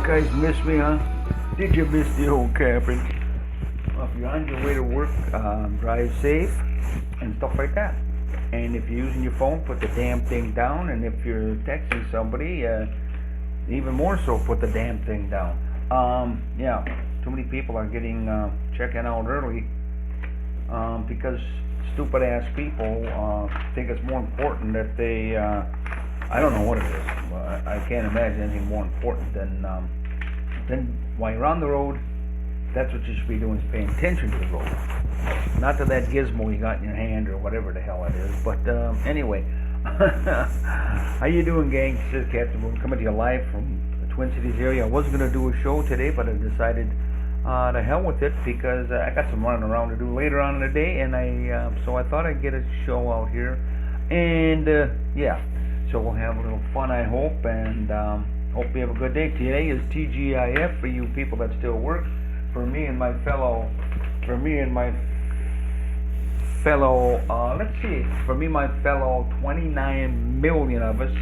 Guys miss me, huh? Did you miss the old camping? Well, if you're on your way to work, drive safe and stuff like that. And if you're using your phone, put the damn thing down. And if you're texting somebody, even more so, put the damn thing down. Yeah, too many people are getting checking out early because stupid ass people think it's more important that they. I don't know what it is. I can't imagine anything more important than while you're on the road, that's what you should be doing, is paying attention to the road. Not to that gizmo you got in your hand or whatever the hell it is. But anyway, how you doing, gang? This is Captain Boone coming to you live from the Twin Cities area. I wasn't going to do a show today, but I decided to hell with it because I got some running around to do later on in the day, and so I thought I'd get a show out here. And yeah. So we'll have a little fun, I hope, and hope you have a good day. Today is TGIF for you people that still work. For me and my fellow, let's see, for me, my fellow 29 million of us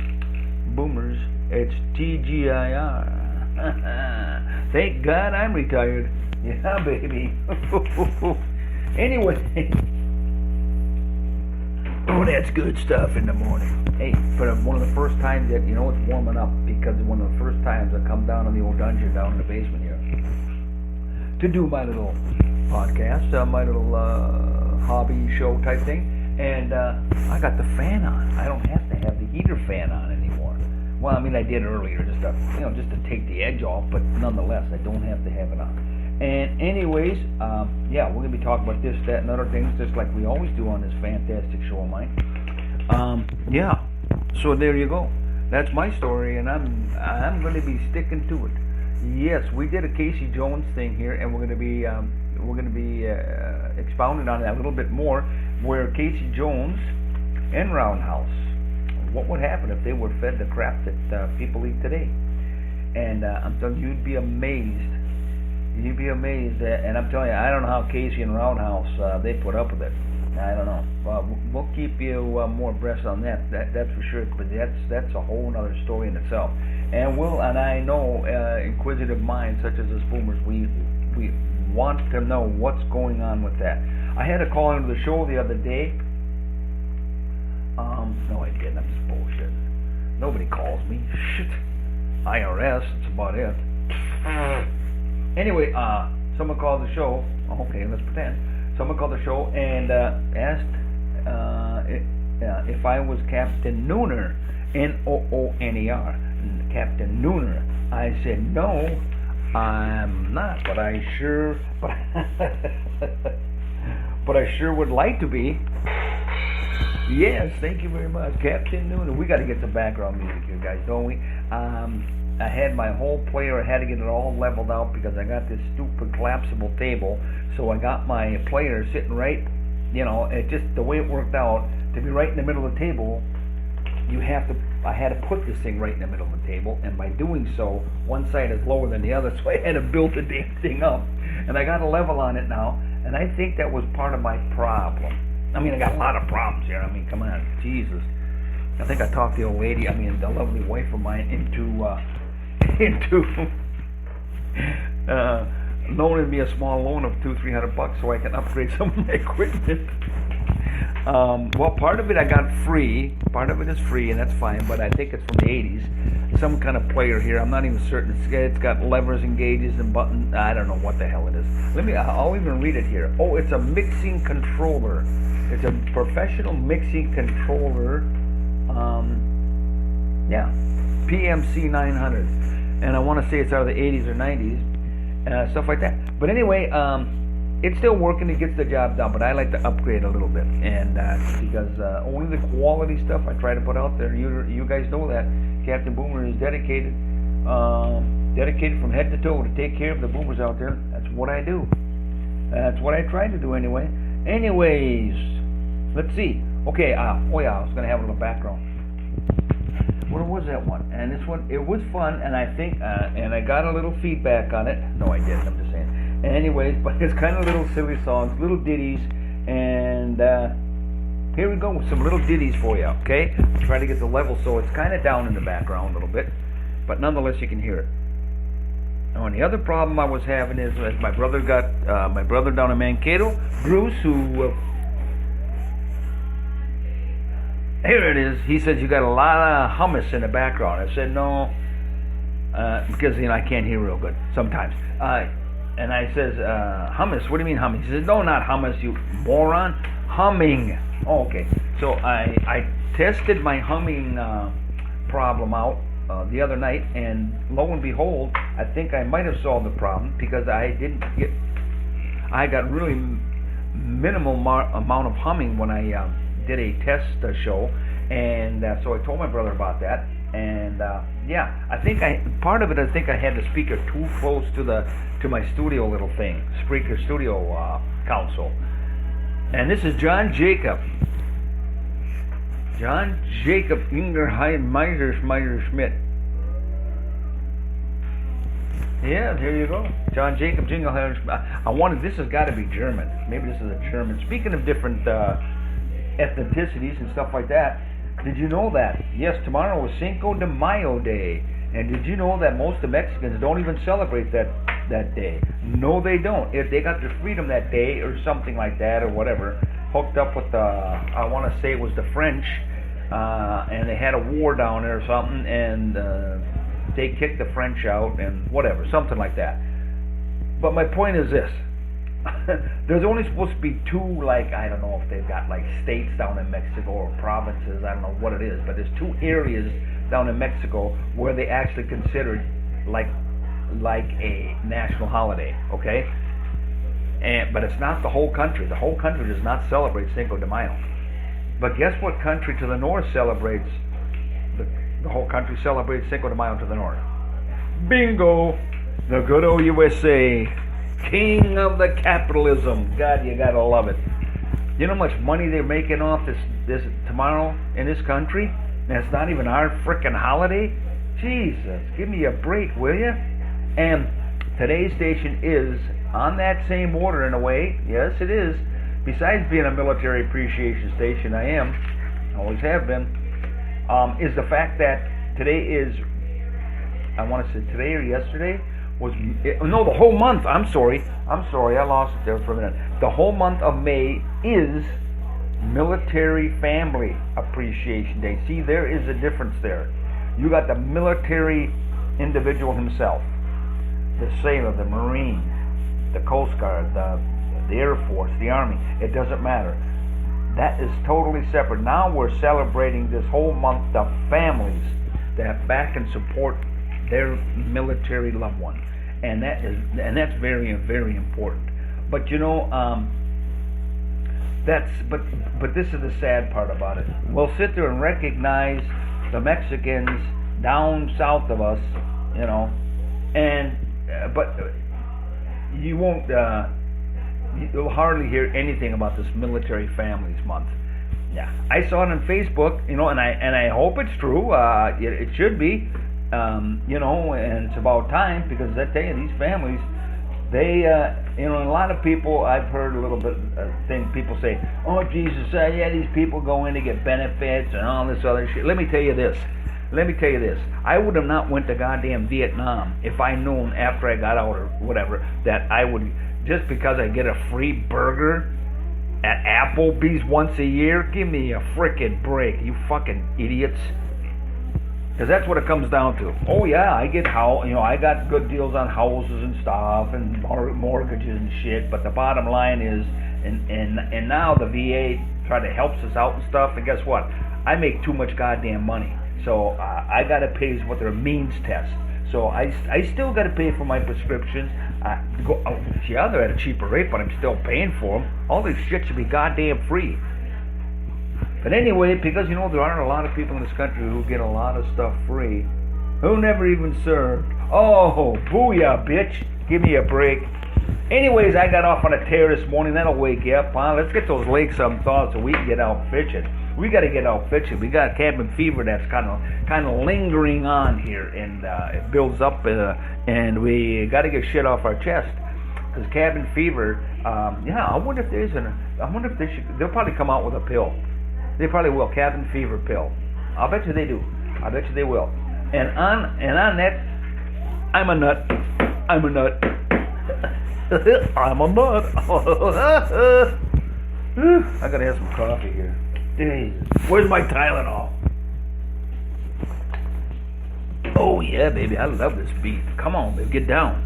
boomers, it's TGIR. Thank God I'm retired. Yeah, baby. Anyway. Oh, that's good stuff in the morning. Hey, for one of the first times that, you know, it's warming up because one of the first times I come down in the old dungeon down in the basement here to do my little podcast, my little hobby show type thing, and I got the fan on. I don't have to have the heater fan on anymore. Well, I mean, I did earlier just to take the edge off, but nonetheless, I don't have to have it on. And anyways, yeah, we're going to be talking about this, that, and other things, just like we always do on this fantastic show of mine. Yeah, so there you go. That's my story, and I'm going to be sticking to it. Yes, we did a Casey Jones thing here, and we're going to be expounding on that a little bit more, where Casey Jones and Roundhouse, what would happen if they were fed the crap that people eat today? And I'm telling you, you'd be amazed. You'd be amazed, and I'm telling you, I don't know how Casey and Roundhouse they put up with it. I don't know. We'll keep you more abreast on that. That's for sure. But that's a whole other story in itself. And I know inquisitive minds such as us boomers, we want to know what's going on with that. I had a call into the show the other day. No, I didn't. I'm just bullshitting. Nobody calls me. Shit. IRS. That's about it. Anyway, someone called the show. Okay, let's pretend. Someone called the show and asked if I was Captain Nooner, Nooner, Captain Nooner. I said no, I'm not, but I sure would like to be. Yes, thank you very much, Captain Nooner. We got to get some background music here, guys, don't we? I had my whole player, I had to get it all leveled out because I got this stupid collapsible table. So I got my player sitting right, you know, it just, the way it worked out, to be right in the middle of the table, I had to put this thing right in the middle of the table, and by doing so, one side is lower than the other, so I had to build the damn thing up. And I got a level on it now, and I think that was part of my problem. I mean, I got a lot of problems here. I mean, come on, Jesus. I think I talked the old lady, the lovely wife of mine, into loaning me a small loan of $200-300 so I can upgrade some of my equipment. Well, part of it I got free. Part of it is free, and that's fine. But I think it's from the '80s. Some kind of player here. I'm not even certain. It's got levers and gauges and buttons. I don't know what the hell it is. I'll even read it here. Oh, it's a mixing controller. It's a professional mixing controller. Yeah, PMC 900, and I want to say it's out of the '80s or '90s, stuff like that. But anyway, it's still working. It gets the job done, but I like to upgrade a little bit, and because only the quality stuff I try to put out there. You guys know that Captain Boomer is dedicated from head to toe to take care of the boomers out there. That's what I do. That's what I try to do anyway. Anyways, let's see. Okay. I was gonna have a little background. Where was that one? And this one, it was fun, and I think, and I got a little feedback on it. No, I didn't. I'm just saying. Anyways, but it's kind of little silly songs, little ditties, and here we go with some little ditties for you. Okay, try to get the level so it's kind of down in the background a little bit, but nonetheless you can hear it. Now, and the other problem I was having is my brother down in Mankato, Bruce, who. Here it is. He says you got a lot of hummus in the background. I said no, because I can't hear real good sometimes. And I says hummus. What do you mean humming? He says no, not hummus, you moron. Humming. Oh, okay. So I tested my humming problem out the other night, and lo and behold, I think I might have solved the problem because I got really minimal amount of humming when I did a test show, and so I told my brother about that, and I think part of it I think I had the speaker too close to my studio little thing, Spreaker Studio console. And this is John Jacob Ingerheim Meiser Schmidt. Yeah, there you go. John Jacob Jingleheimer. This has got to be German. Maybe this is a German. Speaking of different ethnicities and stuff like that, did you know that? Yes, tomorrow is Cinco de Mayo Day. And did you know that most of the Mexicans don't even celebrate that day? No, they don't. If they got their freedom that day or something like that or whatever, hooked up with I want to say it was the French, and they had a war down there or something, and they kicked the French out and whatever, something like that. But my point is this. There's only supposed to be two, I don't know if they've got states down in Mexico or provinces, I don't know what it is, but there's two areas down in Mexico where they actually consider it like a national holiday, okay? But it's not the whole country. The whole country does not celebrate Cinco de Mayo. But guess what country to the north celebrates, the whole country celebrates Cinco de Mayo to the north? Bingo! The good old USA. King of the capitalism. God, you gotta love it. You know how much money they're making off this tomorrow in this country? And it's not even our frickin' holiday? Jesus, give me a break, will you? And today's station is on that same order in a way. Yes, it is. Besides being a military appreciation station, I always have been, is the fact that today is, I want to say today or yesterday, the whole month, I'm sorry, I lost it there for a minute. The whole month of May is Military Family Appreciation Day. See, there is a difference there. You got the military individual himself, the sailor, the Marine, the Coast Guard, the Air Force, the Army. It doesn't matter. That is totally separate. Now we're celebrating this whole month the families that back and support their military loved ones, and that's very, very important. But but this is the sad part about it. We'll sit there and recognize the Mexicans down south of us, but you won't. You'll hardly hear anything about this Military Families Month. Yeah, I saw it on Facebook, and I hope it's true. It should be. And it's about time, because I tell you, these families, they, a lot of people, I've heard a little bit people say, oh, Jesus, these people go in to get benefits and all this other shit. Let me tell you this. I would have not went to goddamn Vietnam if I known after I got out or whatever that I would, just because I get a free burger at Applebee's once a year? Give me a frickin' break, you fucking idiots. Because that's what it comes down to. Oh yeah, I got good deals on houses and stuff and mortgages and shit. But the bottom line is, and now the VA try to help us out and stuff. And guess what? I make too much goddamn money, so I gotta pay what their means test. So I still gotta pay for my prescriptions. Yeah, they're at a cheaper rate, but I'm still paying for them. All this shit should be goddamn free. But anyway, because there aren't a lot of people in this country who get a lot of stuff free, who never even served. Oh, booyah, bitch. Give me a break. Anyways, I got off on a tear this morning. That'll wake you up, huh? Let's get those lakes some thought so we can get out fishing. We got to get out fishing. We got cabin fever that's kind of lingering on here, and it builds up, and we got to get shit off our chest. Because cabin fever, I wonder if they'll probably come out with a pill. They probably will. Cabin fever pill. I'll bet you they do. I bet you they will. And on that, I'm a nut. I'm a nut. I'm a nut. I gotta have some coffee here. Jesus. Where's my Tylenol? Oh yeah, baby. I love this beat. Come on, baby. Get down.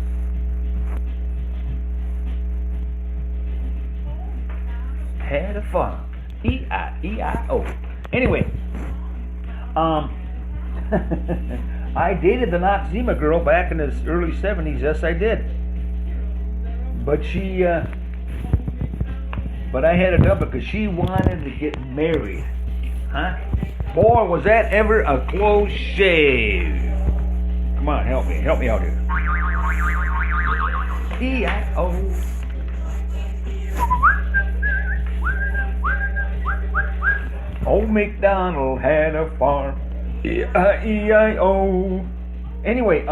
Had a fun. E-I-E-I-O. Anyway, I dated the Noxzema girl back in the early 70s. Yes, I did. But but I had to dump it because she wanted to get married. Huh? Boy, was that ever a close shave. Come on, help me out here. E-I-O. Old MacDonald had a farm. E-I-E-I-O. Anyway,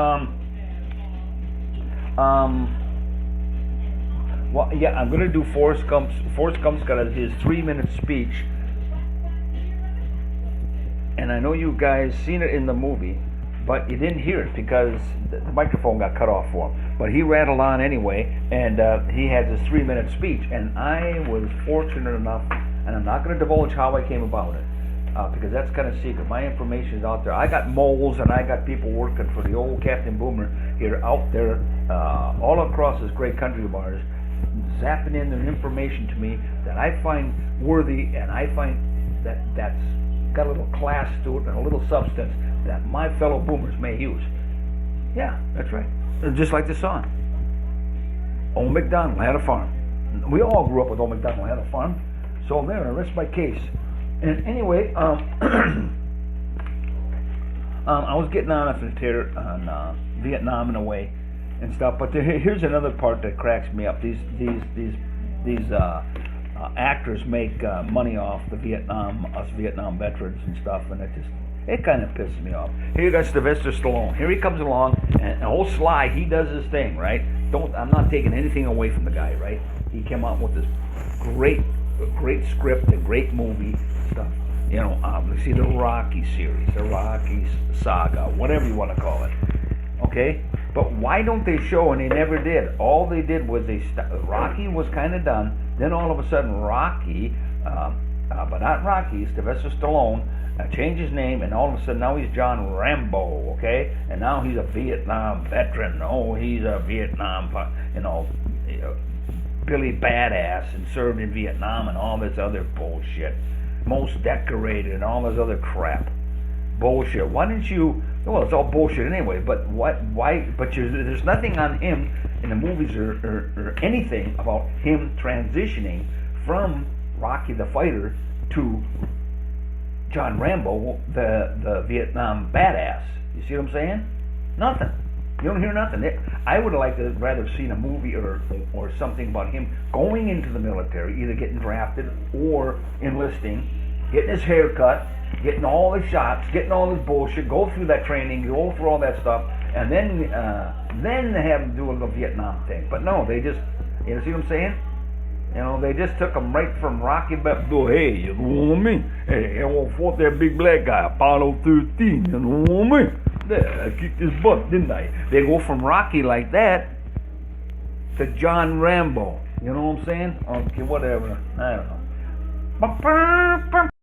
well, yeah, I'm gonna do Forrest Gump. Forrest Gump's got his 3-minute speech, and I know you guys seen it in the movie, but you didn't hear it because the microphone got cut off for him. But he rattled on anyway, and he had his 3-minute speech, and I was fortunate enough. And I'm not going to divulge how I came about it, because that's kind of secret. My information is out there. I got moles and I got people working for the old Captain Boomer here out there, all across this great country of ours, zapping in their information to me that I find worthy, and I find that's got a little class to it and a little substance that my fellow boomers may use. Yeah, that's right. Just like the song. Old MacDonald had a farm. We all grew up with Old MacDonald had a farm. So there, I rest my case. And anyway, I was getting on on Vietnam in a way and stuff. But here's another part that cracks me up. These actors make money off us Vietnam veterans and stuff, and it kind of pisses me off. Here you got Sylvester Stallone. Here he comes along, and old Sly, he does his thing, right? I'm not taking anything away from the guy, right? He came out with this great script, a great movie stuff. You see the Rocky series, the Rocky saga, whatever you want to call it. Okay, but why don't they show? And they never did. All they did was Rocky was kind of done. Then all of a sudden, Rocky, but not Rocky, Sylvester Stallone, changed his name, and all of a sudden now he's John Rambo. Okay, and now he's a Vietnam veteran. Oh, he's a Vietnam, Billy Badass, and served in Vietnam and all this other bullshit. Most decorated and all this other crap. Bullshit. Why didn't you... Well, it's all bullshit anyway, but why... But there's nothing on him in the movies or anything about him transitioning from Rocky the Fighter to John Rambo, the Vietnam Badass. You see what I'm saying? Nothing. You don't hear nothing. I would have liked to rather seen a movie or something about him going into the military, either getting drafted or enlisting, getting his hair cut, getting all his shots, getting all his bullshit, go through that training, go through all that stuff, and then have him do a little Vietnam thing. But no, they just, you see what I'm saying? They just took him right from Rocky back to, hey, you know what I mean? Hey, I fought that big black guy, Apollo 13, you know what I mean? Yeah, I kicked his butt, didn't I? They go from Rocky like that to John Rambo. You know what I'm saying? Okay, whatever. I don't know. Ba-ba-ba.